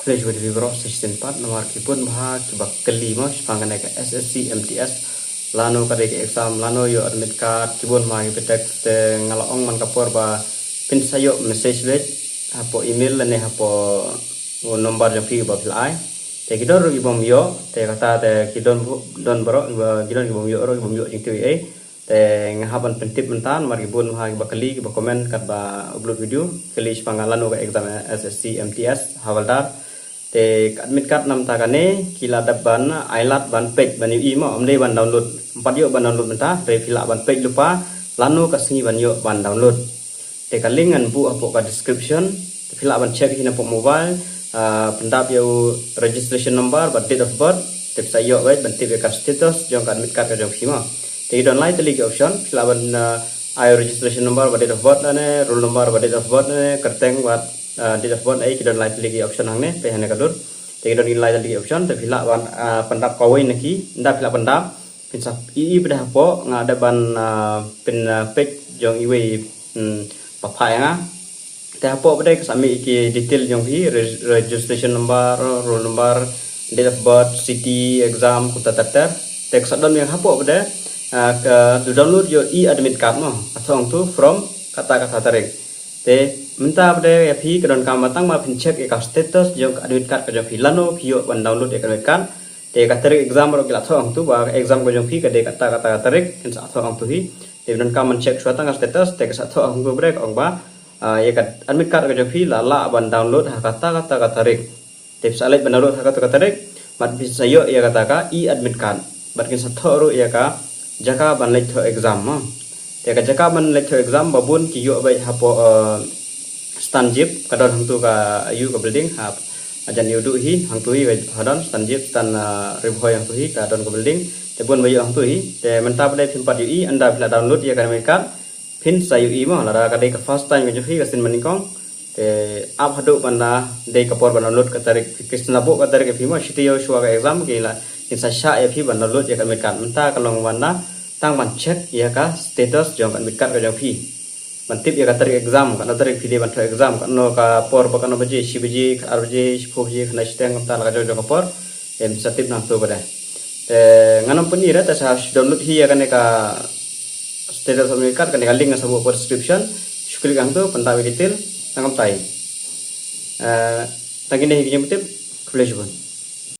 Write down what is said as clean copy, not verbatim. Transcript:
College with Vibro System Part nomor kipun bahag kibak kelima sepangan ke SSC MTS lano kade ke exam lano yo admit card kibun ma ipetek ngalaong man kapor ba pin sayo message lek hapo email lene hapo nomor yang fi ba apply te kidor ibom yo te kata te kidon don bro kidon ibom yo jing twi te ngahaban pentip mentan mar kibun ma ba kali ba komen kat ba upload video kali sepangan lano ke exam SSC MTS hawaldar te admit card nam takane kila daban ailat ban page ban imo amde ban download 4 yo ban download mentah te fila ban page lupa lanu kasngi ban yo ban download te kalingan bu apo ka description te fila ban check hina po mobile pendap yo registration number ban date of birth te sa yo wait ban tip ka status jong ka admit card ka jong hima te don lai te ligi option fila ban ayo registration number ban date of birth ane roll number ban date of birth ane kerteng bat date of birth ai kidon light lagi option hangne pe hane kadur te kidon light lagi option te fila ban pendap kawai neki nda fila pendap pin sap ii pada po ngada ban pin page jong iwe papai nga te hapo pada kesami iki detail jong hi registration number roll number date of birth city exam kuta tatar te kesadon yang hapo pada ke download yo admit card no atong tu from kata-kata tarik te minta pada ya pi kedon kamatang ma pin check ka status jong admit card ka jong filano pio ban download ka admit card te ka tarik exam ro kila thong tu ba exam ko jong pi ka de kata tarik in sa thong tu hi te don kaman check suata ka status te ka sa thong ko break ong ba ya ka admit card ka jong fi la ban download kata tarik te sa ban download kata tarik mat bisa yo ya kata ka admit card bat kin sa thoro ya ka jaka ban lek tho exam ma te ka jaka ban lek tho exam babun ki yo bai hapo stanjip kadon hang tu ka ayu ka building hap ajan yudu hi hang tu hi hadon stanjip stan ribhoi hang tu hi kadon ka building te bun bayu hang tu hi te menta pada pin 4 ui anda bila download ya kan mereka pin sayu i ma lara ka dei ka first time ka hi ka sin manikong te ap hadu banda dei ka por ban download ka tarik krisna bo ka tarik fi ma shitiyo shwa ka exam ke la insa sha ya fi ban download ya kan mereka menta kalong banda tang ban check ya ka status jong kan mereka ka jong fi mantip ya tarik exam kan tarik video ban exam kan no ka por ba kan baje shibji arje shpobji khna steng ta la jo ka por em satip nang to bada nganam puni ra ta sa download hi ya kan ka status mereka kan ka link sa bo description shukri kang to pantawi detail nangam tai tagine hi nyamtip kule jibon